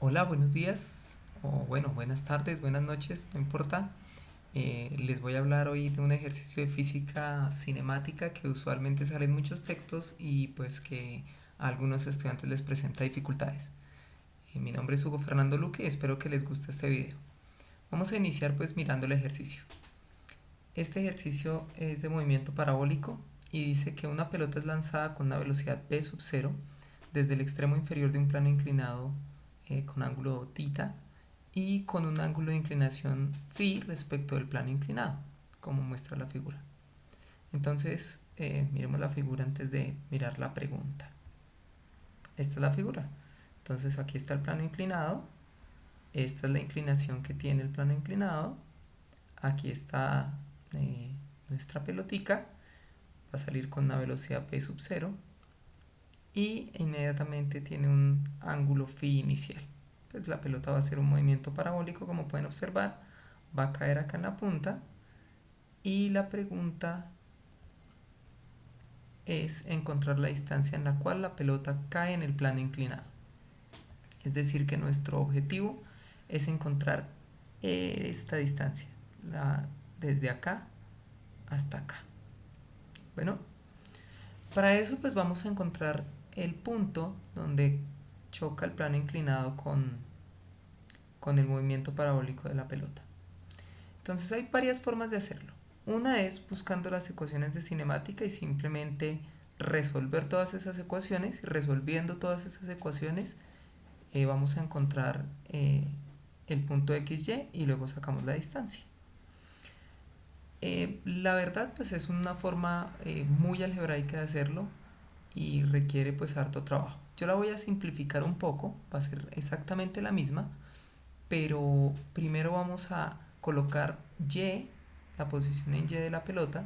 Hola, buenos días, o bueno, buenas tardes, buenas noches, no importa. Les voy a hablar hoy de un ejercicio de física cinemática que usualmente sale en muchos textos y pues que a algunos estudiantes les presenta dificultades. Mi nombre es Hugo Fernando Luque y espero que les guste este video. Vamos a iniciar pues mirando el ejercicio. Este ejercicio es de movimiento parabólico y dice que una pelota es lanzada con una velocidad v sub 0 desde el extremo inferior de un plano inclinado con ángulo θ y con un ángulo de inclinación phi respecto del plano inclinado, como muestra la figura. Entonces, miremos la figura antes de mirar la pregunta. Esta es la figura. Entonces, aquí está el plano inclinado. Esta es la inclinación que tiene el plano inclinado. Aquí está nuestra pelotica. Va a salir con una velocidad p sub 0 y inmediatamente tiene un ángulo phi inicial. Pues la pelota va a hacer un movimiento parabólico, como pueden observar, va a caer acá en la punta y la pregunta es encontrar la distancia en la cual la pelota cae en el plano inclinado. Es decir, que nuestro objetivo es encontrar esta distancia, desde acá hasta acá. Bueno, para eso pues vamos a encontrar el punto donde choca el plano inclinado con el movimiento parabólico de la pelota. Entonces hay varias formas de hacerlo. Una es buscando las ecuaciones de cinemática y simplemente resolver todas esas ecuaciones. Y resolviendo todas esas ecuaciones vamos a encontrar el punto xy y luego sacamos la distancia. La verdad pues es una forma muy algebraica de hacerlo y requiere pues harto trabajo. Yo la voy a simplificar un poco, va a ser exactamente la misma, pero primero vamos a colocar y, la posición en y de la pelota,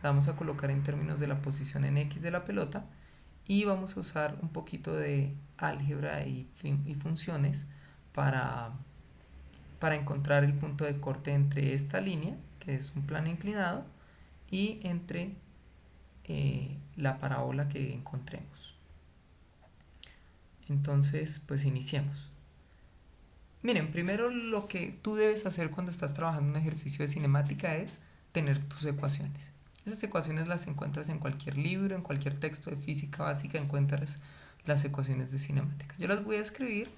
la vamos a colocar en términos de la posición en x de la pelota y vamos a usar un poquito de álgebra y funciones para, para encontrar el punto de corte entre esta línea, que es un plano inclinado, y entre la parábola que encontremos. Entonces, pues iniciemos. Miren, primero lo que tú debes hacer cuando estás trabajando un ejercicio de cinemática es tener tus ecuaciones. Esas ecuaciones las encuentras en cualquier libro, en cualquier texto de física básica encuentras las ecuaciones de cinemática. Yo las voy a escribir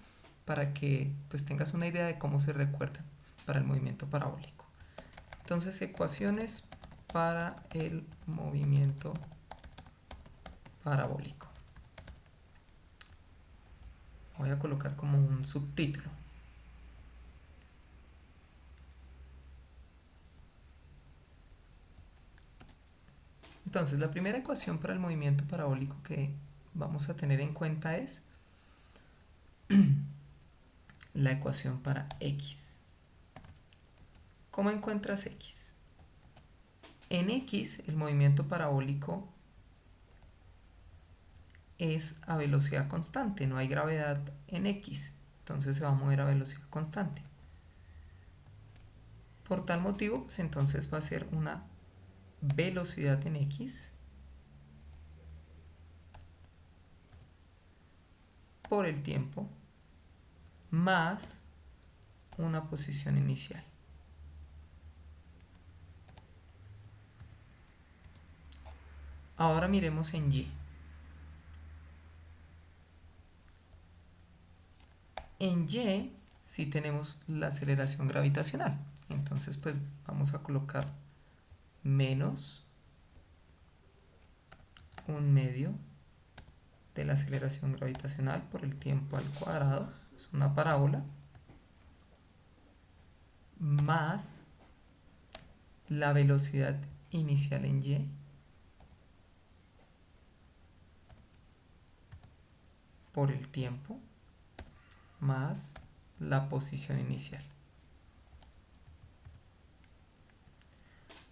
para que pues tengas una idea de cómo se recuerdan para el movimiento parabólico. Entonces, ecuaciones para el movimiento parabólico. Voy a colocar como un subtítulo. Entonces, la primera ecuación para el movimiento parabólico que vamos a tener en cuenta es la ecuación para x. ¿Cómo encuentras x? En x el movimiento parabólico es a velocidad constante, no hay gravedad en x, entonces se va a mover a velocidad constante. Por tal motivo, pues entonces va a ser una velocidad en x por el tiempo más una posición inicial. Ahora miremos en y. En y sí tenemos la aceleración gravitacional. Entonces pues vamos a colocar menos un medio de la aceleración gravitacional por el tiempo al cuadrado. Es una parábola. Más la velocidad inicial en y por el tiempo más la posición inicial.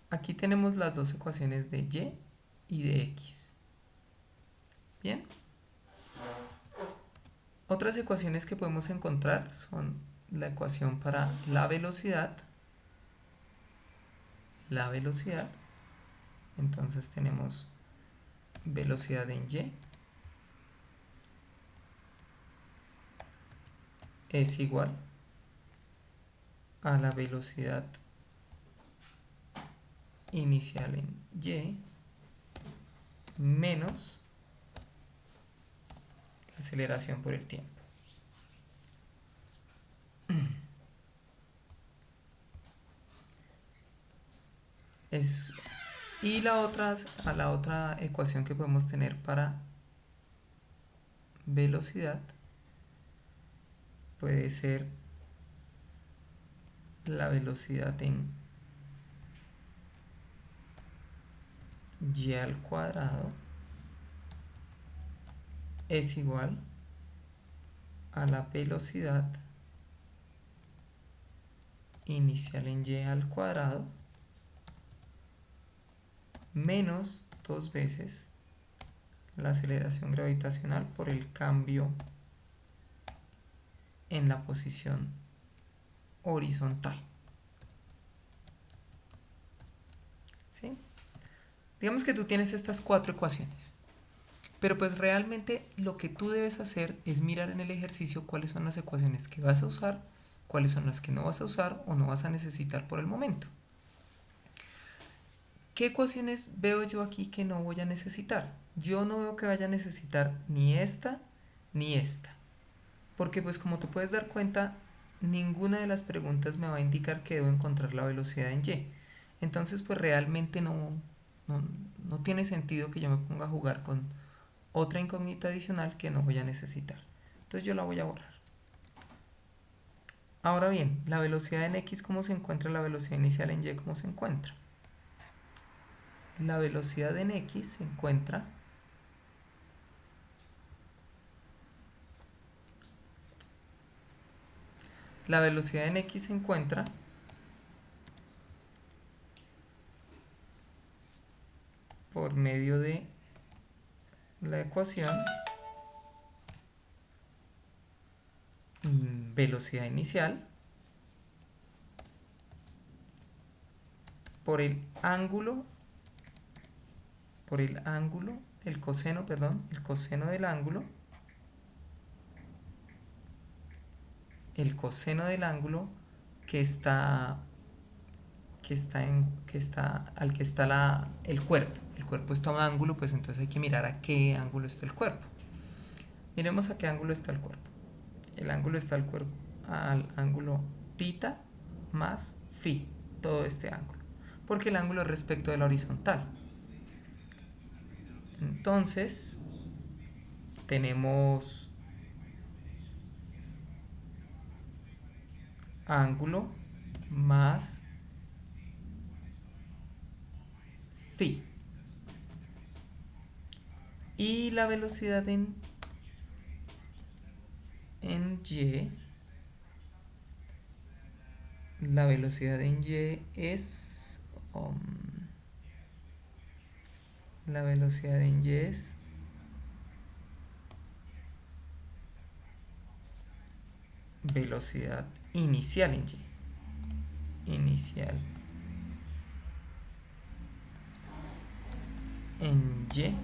Aquí tenemos las dos ecuaciones de y de x. Bien. Otras ecuaciones que podemos encontrar son la ecuación para la velocidad. Entonces tenemos velocidad en y es igual a la velocidad inicial en y menos la aceleración por el tiempo. Es, y la otra ecuación que podemos tener para velocidad puede ser la velocidad en y al cuadrado es igual a la velocidad inicial en y al cuadrado menos 2 veces la aceleración gravitacional por el cambio en la posición horizontal. ¿Sí? Digamos que tú tienes estas 4 ecuaciones, pero pues realmente lo que tú debes hacer es mirar en el ejercicio cuáles son las ecuaciones que vas a usar, cuáles son las que no vas a usar o no vas a necesitar por el momento. ¿Qué ecuaciones veo yo aquí que no voy a necesitar? Yo no veo que vaya a necesitar ni esta ni esta, porque pues como te puedes dar cuenta, ninguna de las preguntas me va a indicar que debo encontrar la velocidad en y. Entonces pues realmente no, no tiene sentido que yo me ponga a jugar con otra incógnita adicional que no voy a necesitar. Entonces yo la voy a borrar. Ahora bien, la velocidad en x, ¿cómo se encuentra? La velocidad inicial en y, ¿cómo se encuentra? La velocidad en x se encuentra la velocidad en x se encuentra por medio de la ecuación velocidad inicial por el ángulo, el coseno, perdón, el coseno del ángulo, que está al que está el cuerpo. El cuerpo está a un ángulo, pues entonces hay que mirar a qué ángulo está el cuerpo. Miremos a qué ángulo está el cuerpo. El ángulo está al ángulo θ más phi, todo este ángulo, porque el ángulo es respecto de la horizontal. Entonces tenemos ángulo más phi, y la velocidad en y, la velocidad en y es la velocidad en y es velocidad inicial en y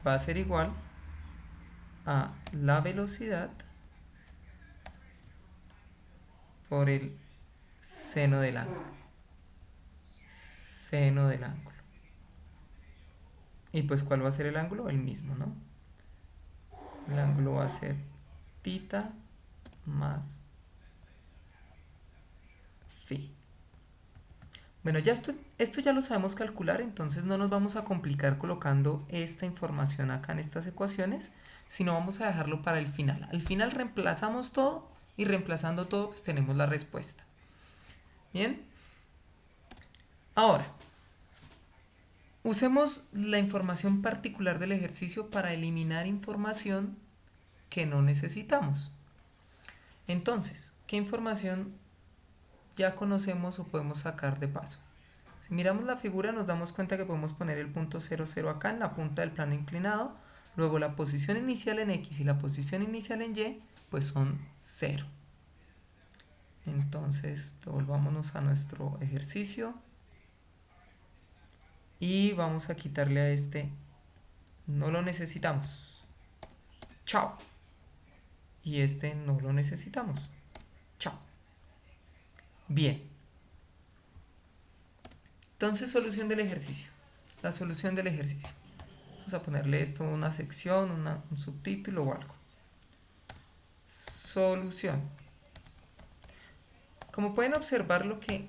va a ser igual a la velocidad por el seno del ángulo. Seno del ángulo. Y pues, ¿cuál va a ser el ángulo? El mismo, ¿no? El ángulo va a ser θ más phi. Bueno, ya esto ya lo sabemos calcular, entonces no nos vamos a complicar colocando esta información acá en estas ecuaciones, sino vamos a dejarlo para el final. Al final reemplazamos todo y reemplazando todo pues tenemos la respuesta. Bien. Ahora, usemos la información particular del ejercicio para eliminar información que no necesitamos. Entonces, ¿qué información ya conocemos o podemos sacar de paso? Si miramos la figura nos damos cuenta que podemos poner el punto 0, 0 acá en la punta del plano inclinado, luego la posición inicial en x y la posición inicial en y pues son 0. Entonces devolvámonos a nuestro ejercicio y vamos a quitarle a este, no lo necesitamos. Chao. y este no lo necesitamos. Chao. Bien, entonces solución del ejercicio. La solución del ejercicio. Vamos a ponerle esto una sección, un subtítulo o algo. Solución. Como pueden observar, lo que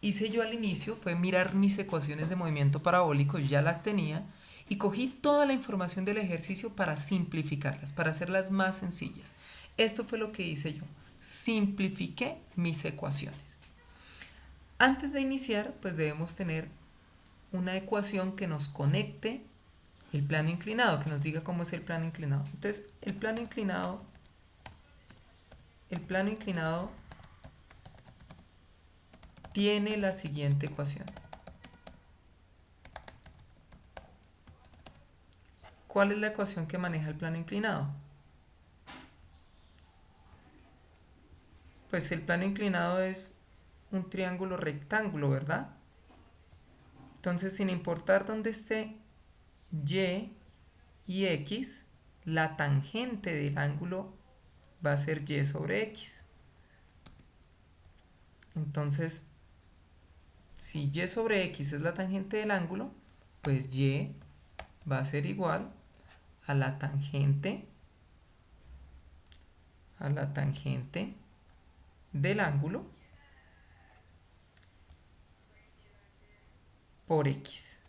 hice yo al inicio fue mirar mis ecuaciones de movimiento parabólico, ya las tenía, y cogí toda la información del ejercicio para simplificarlas, para hacerlas más sencillas. Esto fue lo que hice yo. Simplifiqué mis ecuaciones. Antes de iniciar, pues debemos tener una ecuación que nos conecte el plano inclinado, que nos diga cómo es el plano inclinado. Entonces, el plano inclinado tiene la siguiente ecuación. ¿Cuál es la ecuación que maneja el plano inclinado? Pues el plano inclinado es un triángulo rectángulo, ¿verdad? Entonces, sin importar dónde esté y y x, la tangente del ángulo va a ser y sobre x. Entonces, si y sobre x es la tangente del ángulo, pues y va a ser igual a la tangente del ángulo por x.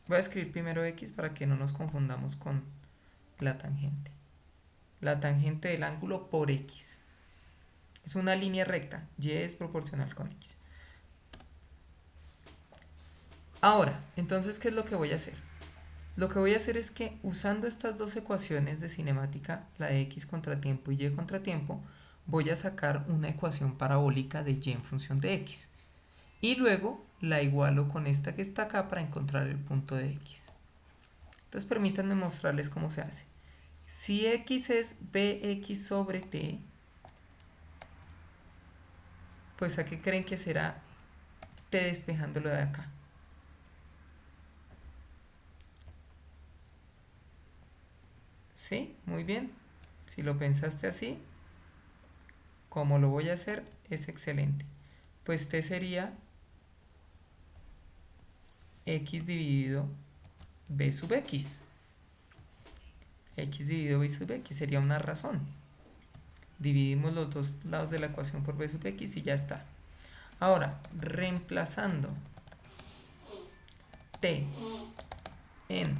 Voy a escribir primero x para que no nos confundamos con la tangente. La tangente del ángulo por x. Es una línea recta, y es proporcional con x. Ahora, entonces, ¿qué es lo que voy a hacer? Lo que voy a hacer es que usando estas dos ecuaciones de cinemática, la de x contratiempo y y contratiempo, voy a sacar una ecuación parabólica de y en función de x. Y luego la igualo con esta que está acá para encontrar el punto de x. Entonces permítanme mostrarles cómo se hace. Si x es bx sobre t, pues ¿a qué creen que será t despejándolo de acá? ¿Sí? Muy bien. Si lo pensaste así, como lo voy a hacer, es excelente. Pues t sería x dividido b sub x. X dividido b sub x sería una razón. Dividimos los dos lados de la ecuación por b sub x y ya está. Ahora, reemplazando t en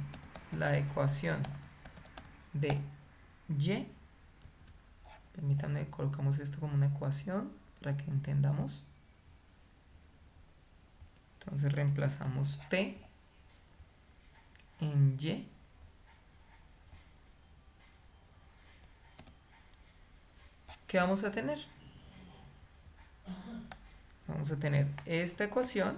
la ecuación de y, permítanme, colocamos esto como una ecuación para que entendamos. Entonces reemplazamos t en y. ¿Qué vamos a tener? Vamos a tener esta ecuación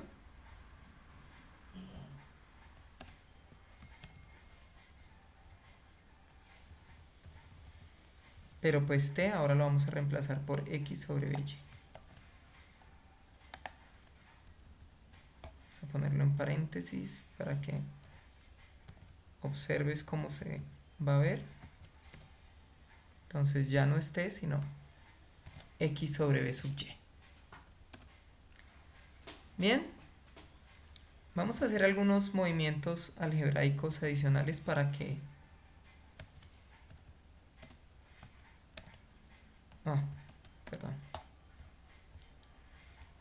pero pues t ahora lo vamos a reemplazar por x sobre by. Vamos a ponerlo en paréntesis para que observes cómo se va a ver. Entonces ya no es t, sino x sobre b sub y. Bien, vamos a hacer algunos movimientos algebraicos adicionales para que... perdón.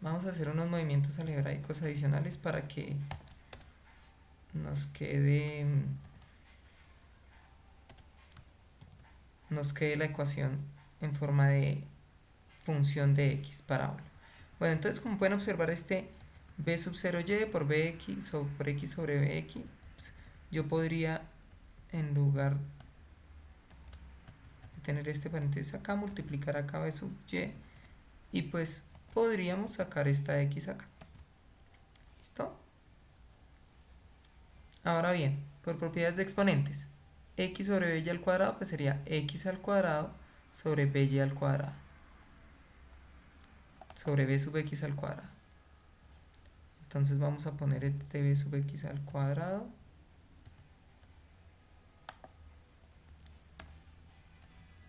Vamos a hacer unos movimientos algebraicos adicionales para que nos quede la ecuación en forma de función de x parábola. Bueno, entonces como pueden observar, este b sub 0y por bx o por x sobre bx, yo podría, en lugar de tener este paréntesis acá, multiplicar acá b sub y pues podríamos sacar esta x acá. ¿Listo? Ahora bien, por propiedades de exponentes, x sobre by al cuadrado pues sería x al cuadrado sobre by al cuadrado sobre b sub x al cuadrado. Entonces vamos a poner este b sub x al cuadrado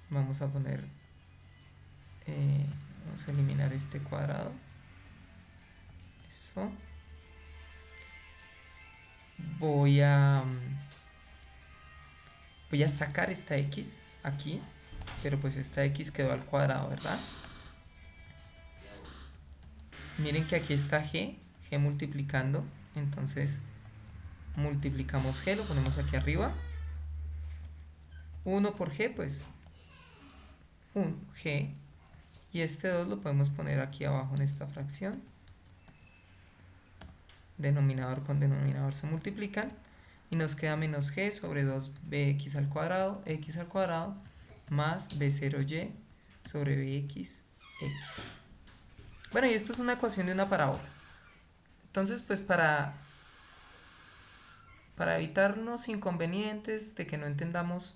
Vamos a poner, vamos a eliminar este cuadrado. Eso. Voy a sacar esta x aquí, pero pues esta x quedó al cuadrado, ¿verdad? Miren que aquí está g multiplicando, entonces multiplicamos g, lo ponemos aquí arriba. 1 por g, pues 1 g, y este 2 lo podemos poner aquí abajo en esta fracción. Denominador con denominador se multiplican y nos queda menos g sobre 2bx al cuadrado, x al cuadrado, más b0y sobre bx, x. Bueno, y esto es una ecuación de una parábola. Entonces, pues para evitarnos inconvenientes de que no entendamos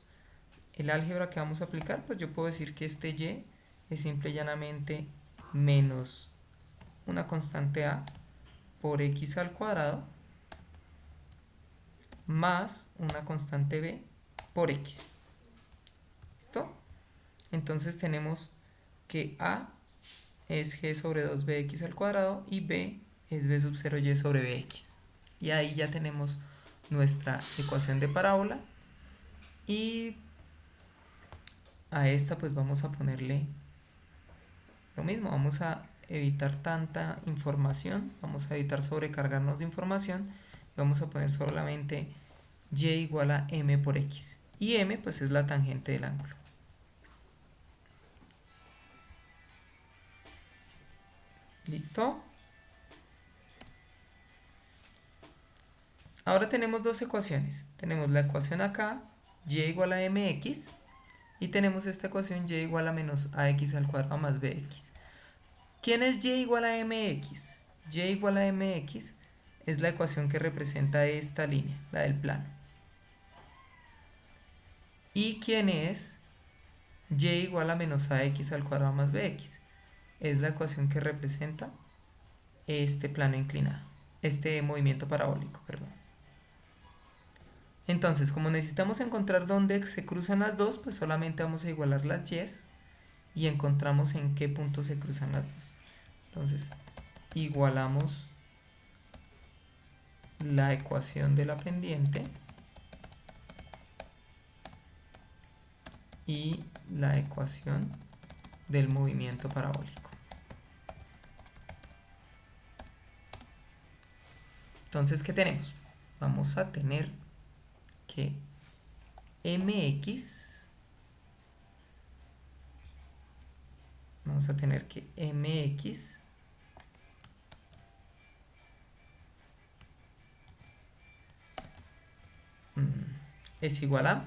el álgebra que vamos a aplicar, pues yo puedo decir que este y es simple y llanamente menos una constante a por x al cuadrado más una constante b por x. ¿Listo? Entonces tenemos que a es g sobre 2bx al cuadrado y b es b sub 0y sobre bx. Y ahí ya tenemos nuestra ecuación de parábola, y a esta pues vamos a ponerle lo mismo, vamos a evitar tanta información, vamos a evitar sobrecargarnos de información y vamos a poner solamente y igual a m por x, y m pues es la tangente del ángulo. ¿Listo? Ahora tenemos dos ecuaciones. Tenemos la ecuación acá, y igual a mx, y tenemos esta ecuación y igual a menos ax al cuadrado más bx. ¿Quién es y igual a mx? Y igual a mx es la ecuación que representa esta línea, la del plano. ¿Y quién es y igual a menos ax al cuadrado más bx? Es la ecuación que representa este plano inclinado, este movimiento parabólico, perdón. Entonces, como necesitamos encontrar dónde se cruzan las dos, pues solamente vamos a igualar las y's y encontramos en qué punto se cruzan las dos. Entonces, igualamos la ecuación de la pendiente y la ecuación del movimiento parabólico. Entonces, ¿qué tenemos? Vamos a tener que mx, es igual a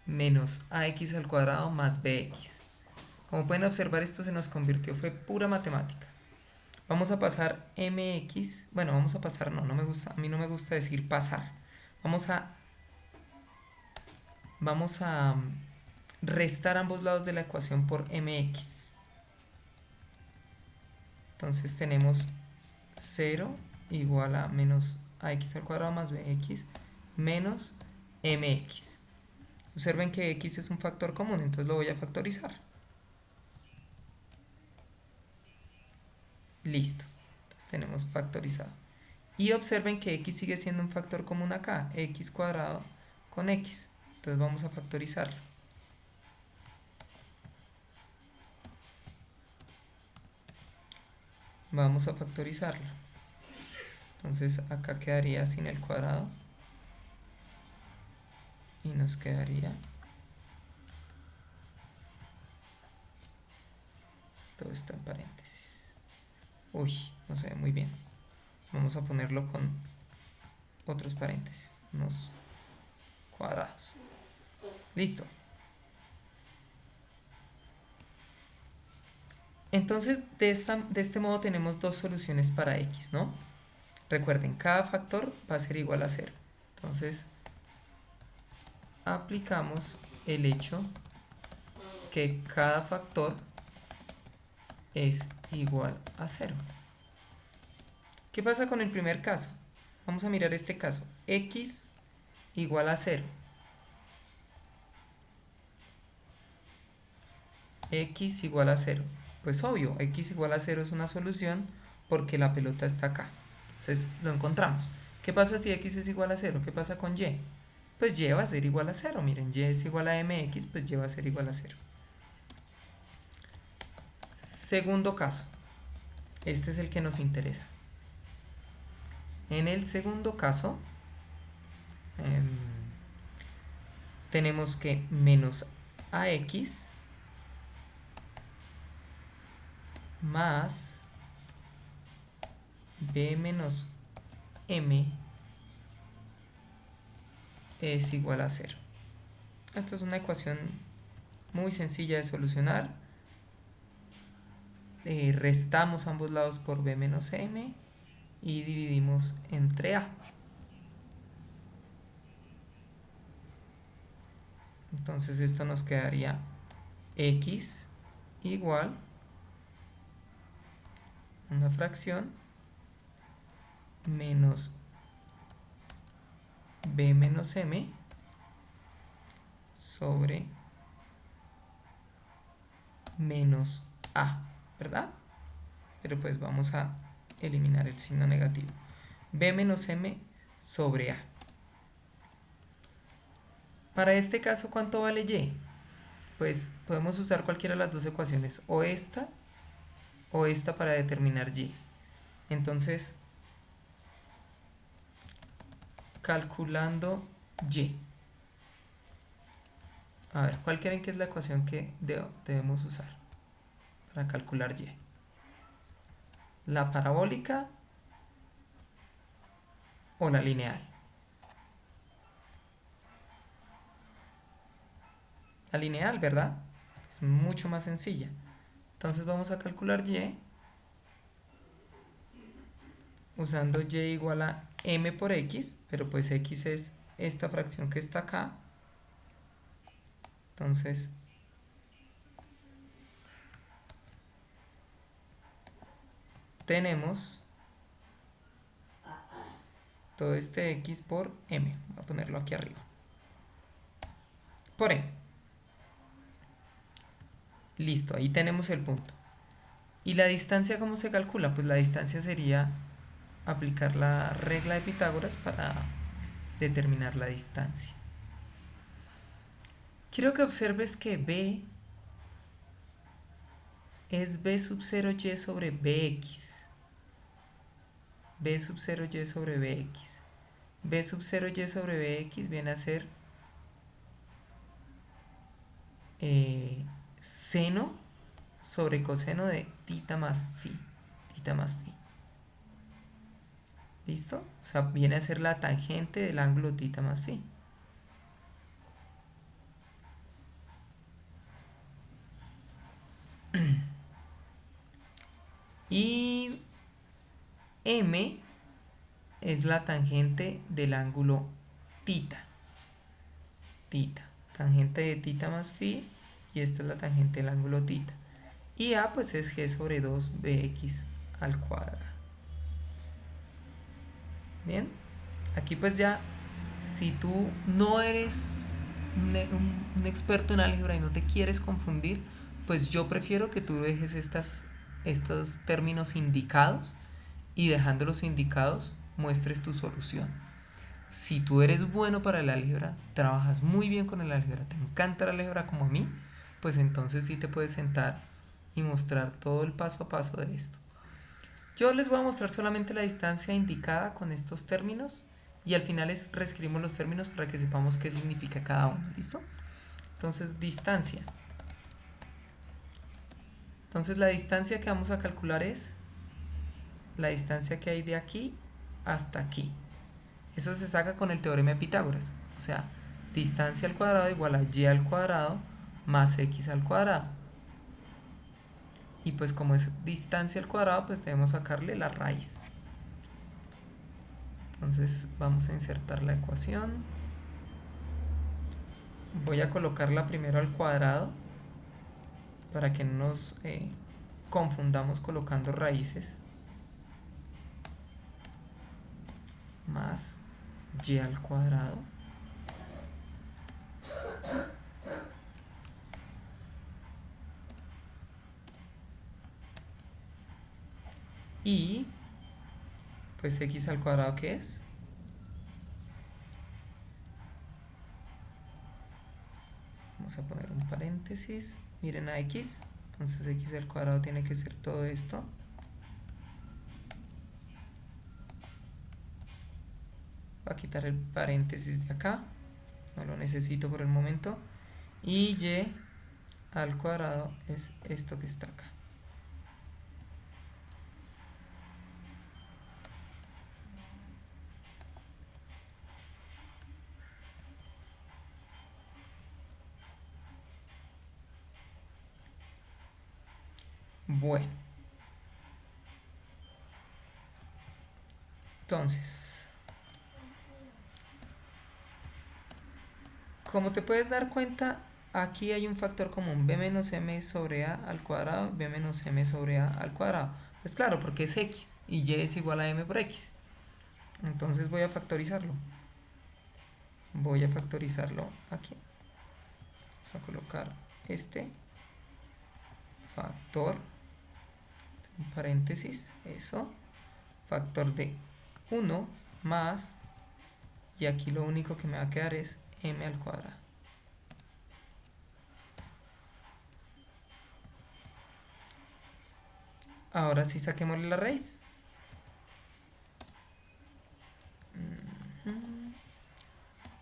menos ax al cuadrado más bx. Como pueden observar, esto se nos convirtió, fue pura matemática. Vamos a pasar mx, bueno, vamos a pasar, no me gusta, a mí no me gusta decir pasar. Vamos a restar ambos lados de la ecuación por mx. Entonces tenemos 0 igual a menos ax al cuadrado más bx menos mx. Observen que x es un factor común, entonces lo voy a factorizar. Listo. Entonces tenemos factorizado. Y observen que x sigue siendo un factor común acá, x cuadrado con x. Entonces vamos a factorizarlo. Vamos a factorizarlo. Entonces acá quedaría sin el cuadrado. Y nos quedaría todo esto en paréntesis. Uy, no se ve muy bien. Vamos a ponerlo con otros paréntesis, unos cuadrados. Listo. Entonces, de este modo tenemos dos soluciones para x, ¿no? Recuerden, cada factor va a ser igual a 0. Entonces, aplicamos el hecho que cada factor es igual a 0. ¿Qué pasa con el primer caso? Vamos a mirar este caso. X igual a 0. X igual a 0. Pues obvio, X igual a 0 es una solución porque la pelota está acá. Entonces lo encontramos. ¿Qué pasa si X es igual a 0? ¿Qué pasa con Y? Pues Y va a ser igual a 0. Miren, Y es igual a MX, pues Y va a ser igual a 0. Segundo caso. Este es el que nos interesa. En el segundo caso, tenemos que menos AX más B menos M es igual a 0. Esto es una ecuación muy sencilla de solucionar. Restamos ambos lados por B menos M y dividimos entre A. Entonces esto nos quedaría X igual una fracción menos B menos M sobre menos A, ¿verdad? Pero pues vamos a eliminar el signo negativo. B menos M sobre A. Para este caso, ¿cuánto vale Y? Pues podemos usar cualquiera de las dos ecuaciones, o esta para determinar Y. Entonces, calculando Y. A ver, ¿cuál creen que es la ecuación que debemos usar para calcular Y? ¿La parabólica o la lineal? La lineal, ¿verdad? Es mucho más sencilla. Entonces vamos a calcular Y usando Y igual a M por X, pero pues X es esta fracción que está acá. Entonces, tenemos todo este X por M. Voy a ponerlo aquí arriba. Por M. Listo, ahí tenemos el punto. ¿Y la distancia cómo se calcula? Pues la distancia sería aplicar la regla de Pitágoras para determinar la distancia. Quiero que observes que B es B sub 0Y sobre BX. B sub 0Y sobre BX. B sub 0Y sobre BX viene a ser seno sobre coseno de tita más phi. Tita más phi. ¿Listo? O sea, viene a ser la tangente del ángulo tita más phi. Y M es la tangente del ángulo tita. Tita. Tangente de tita más phi. Y esta es la tangente del ángulo tita. Y A pues es G sobre 2BX al cuadrado. Bien. Aquí pues ya, si tú no eres un experto en álgebra y no te quieres confundir, pues yo prefiero que tú dejes estos términos indicados y dejándolos indicados muestres tu solución. Si tú eres bueno para el álgebra, trabajas muy bien con el álgebra, te encanta el álgebra como a mí, pues entonces sí te puedes sentar y mostrar todo el paso a paso de esto. Yo les voy a mostrar solamente la distancia indicada con estos términos y al final reescribimos los términos para que sepamos qué significa cada uno, ¿listo? Entonces, distancia. Entonces, la distancia que vamos a calcular es la distancia que hay de aquí hasta aquí. Eso se saca con el teorema de Pitágoras. O sea, distancia al cuadrado igual a y al cuadrado más x al cuadrado. Y pues como es distancia al cuadrado, pues debemos sacarle la raíz. Entonces vamos a insertar la ecuación. Voy a colocarla primero al cuadrado para que no nos confundamos colocando raíces. más y al cuadrado y pues x al cuadrado, ¿qué es? Vamos a poner un paréntesis, miren a x, entonces x al cuadrado tiene que ser todo esto. Voy a quitar el paréntesis de acá, no lo necesito por el momento. Y y al cuadrado es esto que está acá. Bueno, entonces, como te puedes dar cuenta, aquí hay un factor común, b menos m sobre a al cuadrado, b menos m sobre a al cuadrado. Pues claro, porque es x y y es igual a m por x. Entonces voy a factorizarlo. Voy a factorizarlo aquí. Vamos a colocar este factor, en paréntesis, eso, factor de 1 más, y aquí lo único que me va a quedar es m al cuadrado. Ahora sí saquémosle la raíz.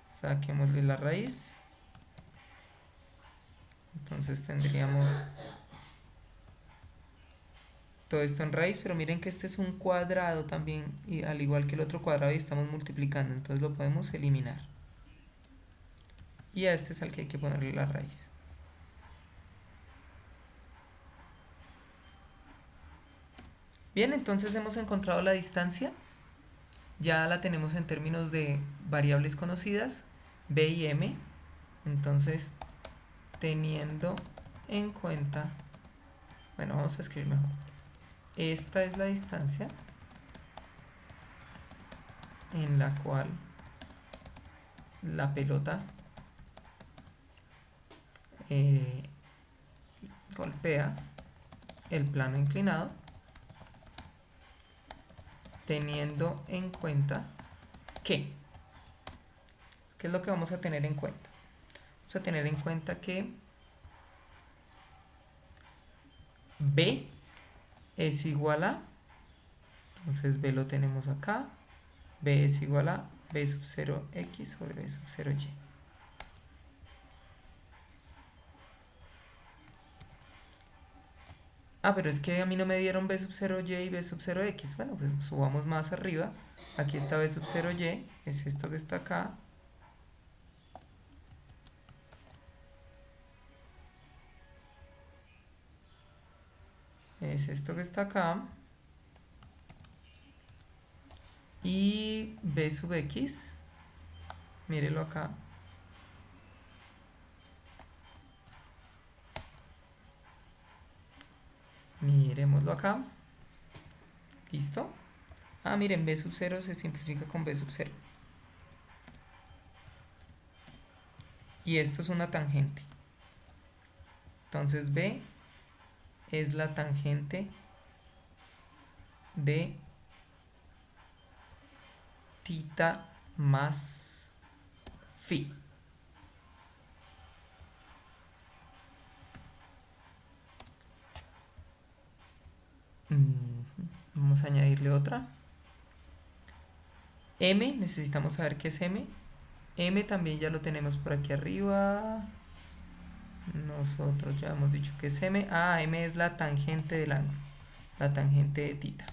Saquémosle la raíz. Entonces tendríamos todo esto en raíz, pero miren que este es un cuadrado también, y al igual que el otro cuadrado, y estamos multiplicando, entonces lo podemos eliminar. Y a este es al que hay que ponerle la raíz. Bien, entonces hemos encontrado la distancia. Ya la tenemos en términos de variables conocidas, b y m. Entonces, teniendo en cuenta, bueno, vamos a escribir mejor. Esta es la distancia en la cual la pelota golpea el plano inclinado, teniendo en cuenta que, ¿qué es lo que vamos a tener en cuenta? Vamos a tener en cuenta que b es igual a, entonces b lo tenemos acá, b es igual a b sub 0x sobre b sub 0y. Ah, pero es que a mí no me dieron b sub 0y y b sub 0x. Bueno, pues subamos más arriba. Aquí está b sub 0y, es esto que está acá. Es esto que está acá. Y b sub x, mírelo acá. Miremoslo acá. ¿Listo? Ah, miren, b sub 0 se simplifica con b sub 0. Y esto es una tangente. Entonces b es la tangente de tita más phi. Vamos a añadirle otra. M, necesitamos saber qué es M. M también ya lo tenemos por aquí arriba. Nosotros ya hemos dicho que es M. Ah, M es la tangente del ángulo. La tangente de tita.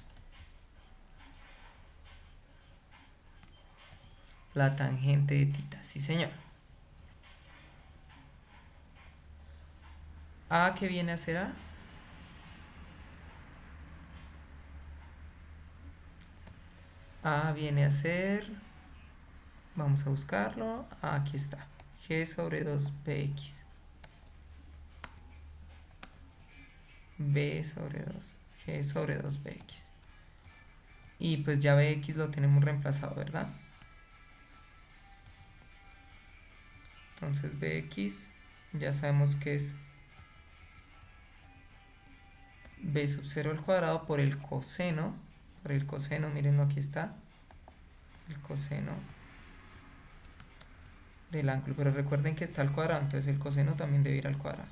La tangente de tita, sí señor. A, ¿qué viene a ser A? A viene a ser, vamos a buscarlo, aquí está, G sobre 2bx. B sobre 2, G sobre 2bx. y pues ya bx lo tenemos reemplazado, ¿verdad? Entonces bx ya sabemos que es b sub 0 al cuadrado por el coseno, mírenlo, aquí está, el coseno del ángulo, pero recuerden que está al cuadrado, entonces el coseno también debe ir al cuadrado.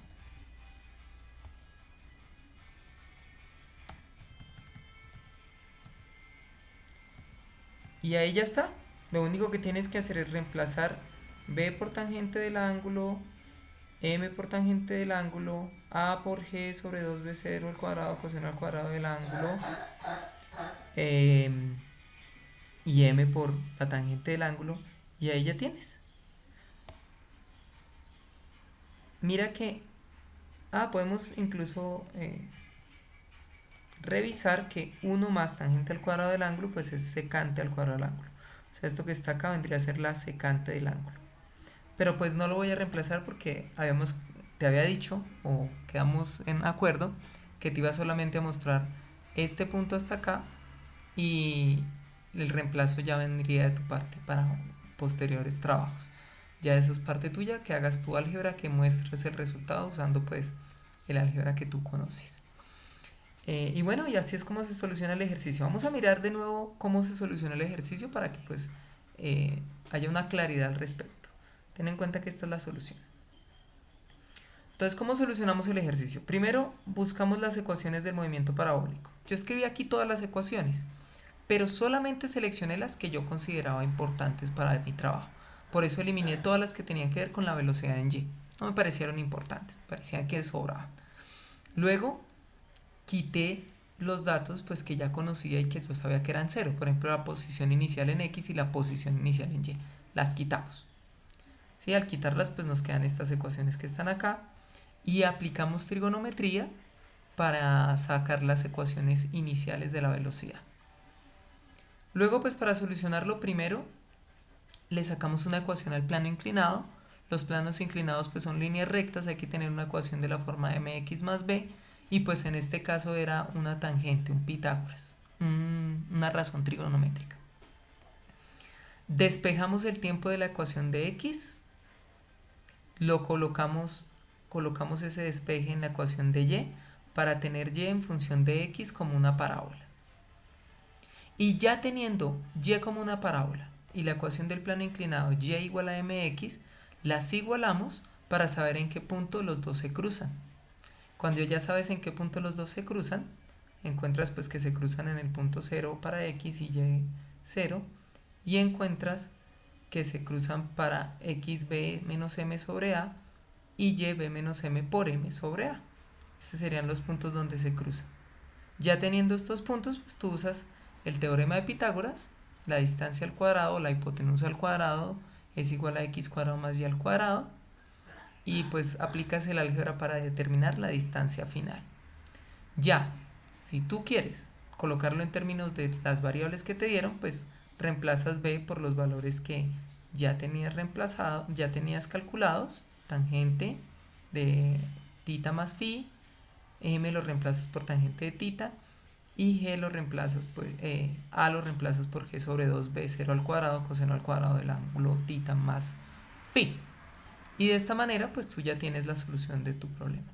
Y ahí ya está. Lo único que tienes que hacer es reemplazar b por tangente del ángulo, m por tangente del ángulo, a por g sobre 2b0 al cuadrado coseno al cuadrado del ángulo, eh, y m por la tangente del ángulo, y ahí ya tienes. Mira que, podemos incluso revisar que 1 más tangente al cuadrado del ángulo pues es secante al cuadrado del ángulo. O sea, esto que está acá vendría a ser la secante del ángulo. Pero pues no lo voy a reemplazar porque te había dicho, o quedamos en acuerdo, que te iba solamente a mostrar este punto hasta acá, y el reemplazo ya vendría de tu parte para posteriores trabajos. Ya eso es parte tuya, que hagas tu álgebra, que muestres el resultado usando pues el álgebra que tú conoces. Y bueno, y así es como se soluciona el ejercicio. Vamos a mirar de nuevo cómo se soluciona el ejercicio para que pues haya una claridad al respecto. Ten en cuenta que esta es la solución. Entonces, ¿cómo solucionamos el ejercicio? Primero, buscamos las ecuaciones del movimiento parabólico. Yo escribí aquí todas las ecuaciones, pero solamente seleccioné las que yo consideraba importantes para mi trabajo. Por eso eliminé todas las que tenían que ver con la velocidad en y. No me parecieron importantes, parecían que sobraban. Luego, quité los datos pues que ya conocía y que yo sabía que eran cero. Por ejemplo, la posición inicial en x y la posición inicial en y. Las quitamos. ¿Sí? Al quitarlas pues nos quedan estas ecuaciones que están acá y aplicamos trigonometría para sacar las ecuaciones iniciales de la velocidad. Luego pues para solucionarlo primero le sacamos una ecuación al plano inclinado. Los planos inclinados pues son líneas rectas, hay que tener una ecuación de la forma de mx más b, y pues en este caso era una tangente, un Pitágoras, una razón trigonométrica. Despejamos el tiempo de la ecuación de x, lo colocamos ese despeje en la ecuación de y para tener y en función de x como una parábola. Y ya teniendo y como una parábola y la ecuación del plano inclinado y igual a mx, las igualamos para saber en qué punto los dos se cruzan. Cuando ya sabes en qué punto los dos se cruzan, encuentras pues que se cruzan en el punto 0 para x y y 0, y encuentras que se cruzan para xb menos m sobre a y yb menos m por m sobre a. Estos serían los puntos donde se cruzan. Ya teniendo estos puntos, pues tú usas el teorema de Pitágoras, la distancia al cuadrado, la hipotenusa al cuadrado es igual a x cuadrado más y al cuadrado, y pues aplicas el álgebra para determinar la distancia final. Ya, si tú quieres colocarlo en términos de las variables que te dieron, pues reemplazas b por los valores que ya tenías reemplazado, ya tenías calculados, tangente de tita más phi, m lo reemplazas por tangente de tita, y g lo reemplazas pues, a lo reemplazas por g sobre 2b0 al cuadrado coseno al cuadrado del ángulo tita más phi. Y de esta manera pues tú ya tienes la solución de tu problema.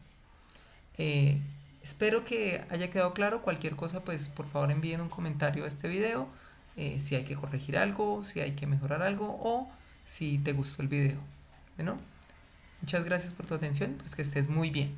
Espero que haya quedado claro. Cualquier cosa pues por favor envíen un comentario a este video, si hay que corregir algo, si hay que mejorar algo o si te gustó el video. Bueno, muchas gracias por tu atención, pues que estés muy bien.